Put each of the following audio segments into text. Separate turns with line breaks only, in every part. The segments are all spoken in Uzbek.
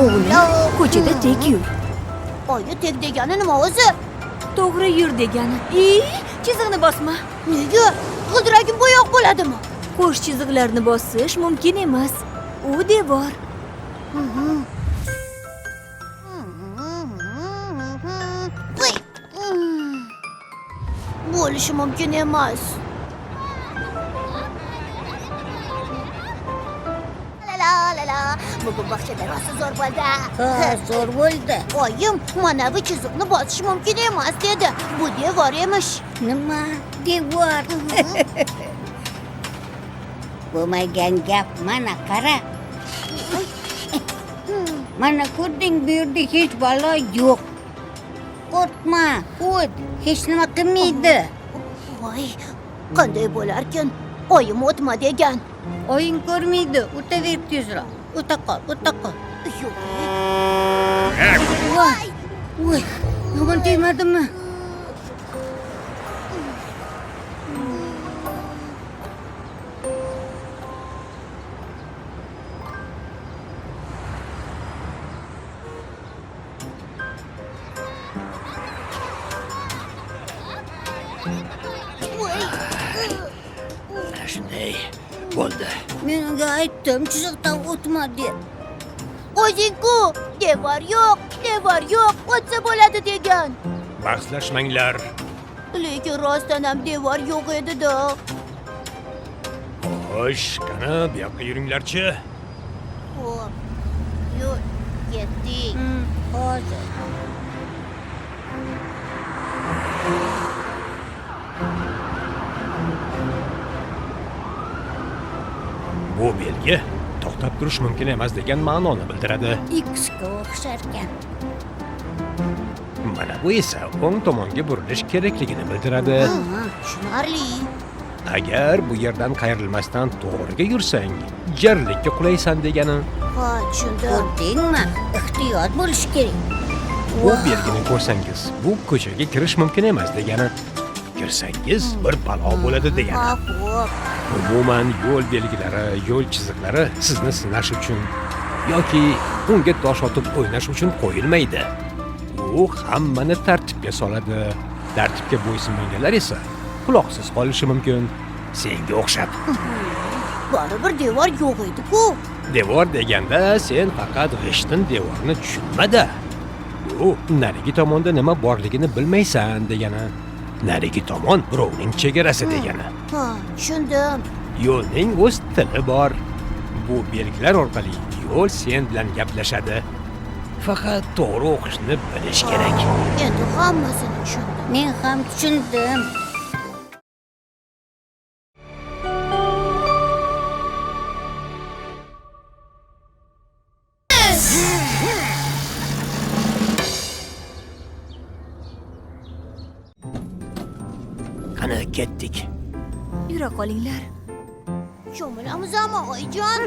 O'g'lim, ko'chada tek yur.
Oyi tek degani nima o'zi?
To'g'ri yur degani. Chiziqni bosma.
Nega? G'ildiragim bo'yoq bo'ladimi?
Qo'sh chiziqlarni bosish mumkin emas. U devor.
Voy. Bo'lishi mumkin emas. Bugun bog'chada rosa zo'r bo'ldi.
Zo'r bo'ldi.
Oyim, mana bu chiziqni bosish mumkin emas dedi. Bu devor emish.
Nima? Devor. Bo'lmagan gap, mana qara. Mana ko'rding, bu yerda hech balo yo'q. Qo'rqma, o't hech nima qilmaydi.
Voy, qanday bo'larkin? Oyim o'tma degan.
Oying ko'rmaydi, o'taver tezroq. O'ta qol.
Yo'q.
Voy, yomon tegmadimi?
Shunday bo'ldi.
Men unga aytdim, chiziqdan o'tma deb.
O'zing-ku, devor yo'q, o'tsa bo'ladi degan.
Bahslashmanglar.
Lekin rostdan ham devor yo'q edi-da.
Xo'sh, qani bu yoqqa yuringlarchi.
Xo'p. Yur, ketdik.
Hozir.
Bu belgi to'xtab turish mumkin emas degan ma'noni bildiradi.
X ga o'xshar ekan.
Mana bu esa o'ng tomonga burilish kerakligini bildiradi.
Tushunarli.
Agar bu yerdan qayrilmasdan to'g'riga yursang, jarlikka qulaysan degani.
Ha, tushundim.
Ko'rdingmi? Ehtiyot bo'lish kerak.
Bu belgini ko'rsangiz, bu ko'chaga kirish mumkin emas degani. Kirsangiz bir balo bo'ladi degani.
Ha, xo'p.
Umuman yo'l belgilari, yo'l chiziqlari sizni sinash uchun yoki unga tosh otib o'ynash uchun qo'yilmaydi. U hammani tartibga soladi. Tartibga bo'ysunmaganlar esa quloqsiz qolishi mumkin. Senga o'xshab.
Baribir devor yo'q edi-ku.
Devor deganda sen faqat g'ishtin devorni tushunmada. Bu narigi tomonda nima borligini bilmaysan degani. Narigi tomon birovning chegarasi degani.
Ha, tushundim.
Yo'lning o'z tili bor. Bu belgilar orqali yo'l sen bilan gaplashadi. Faqat to'g'ri o'qishni bilish kerak.
Endi hammasini tushundim.
Men ham tushundim.
Qani ketdik.
Yura qolinglar.
Cho'milamiz ham oyijon.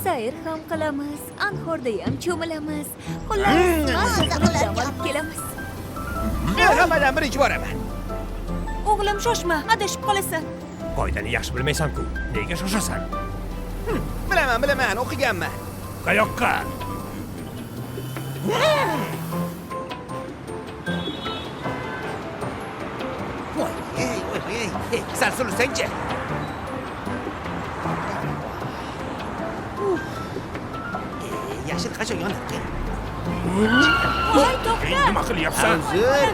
Sayr ham qilamiz, anhorda ham cho'milamiz. Xullas, mazza olib kelamiz.
Men hammadan birinchi boraman.
O'g'lim shoshma, adashib qolasan.
Qoidani yaxshi bilmaysan-ku. Nega shoshasan?
Bilaman, o'qiganman.
Qayoqqa?
Voy, sal sursang-chi. Yashil qachon yonibdi?
Voy, to'xta.
Nima qilyapsan?
Hozir.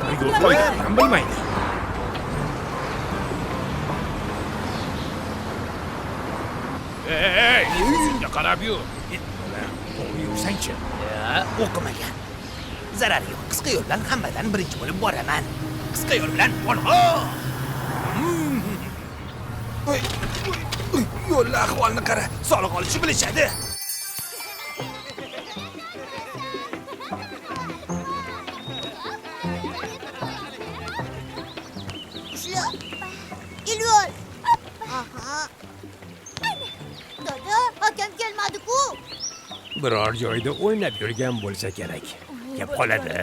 Qoidani ham bilmaydi. Ey, yuzingga qarab yur. To'g'ri yursang-chi.
O'qimagan. Zarari yo'q. Qisqa yo'l bilan hammadan birinchi bo'lib boraman. Qisqa yo'l bilan yo'lni ahvolni qara. Soliq olishni bilishadi.
Ushla. Ilyol. Aha. Dada, akam kelmadi-ku.
Biror joyda o'ynab yurgan bo'lsa kerak. Kelib qoladi.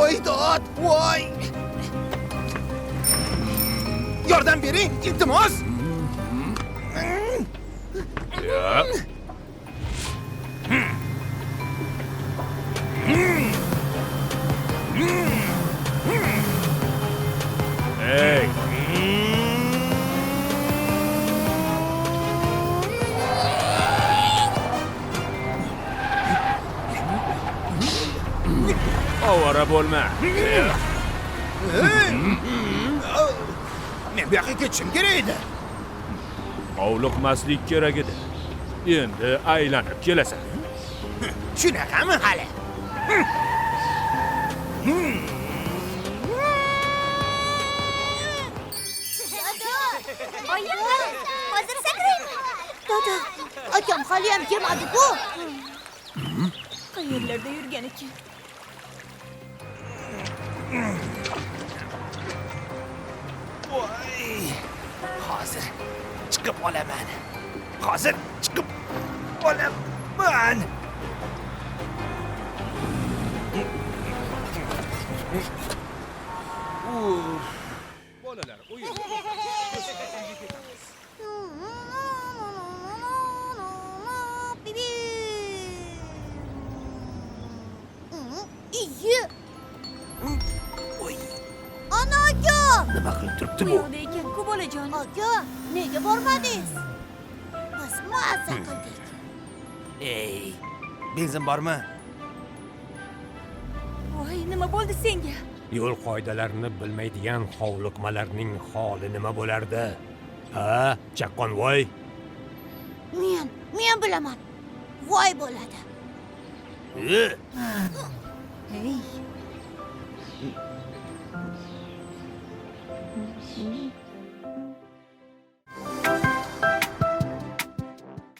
Voy dod, voy. Yordam bering, iltimos.
Ya. Hey. Ovora bo'lma.
Men bu yoqqa ketishim kerak edi.
Ovliqmaslik kerak edi. Endi aylanib kelasan.
Shunaqami hali?
Oyim, hozir sakrayman.
Dada, akam haliyam kelmadi-ku.
Qayerlarda yurgan ekan?
Voy. Hozir chiqib olaman. Hozir chiqib olaman.
Bolalar, o'yin.
İyi.
Voy.
Ana aka.
Nima qilib turibdi
Bu
bu?
yoqda ekan-ku bolajon.
Aka, nega bormadingiz? Biz maza qildik.
Ey, benzin bormi?
Voy, nima bo'ldi senga?
Yo'l qoidalarini bilmaydigan hovliqmalarning holi nima bo'lardi? Ha, chaqqonvoy.
Men bilaman. Voy bo'ladi.
Hey.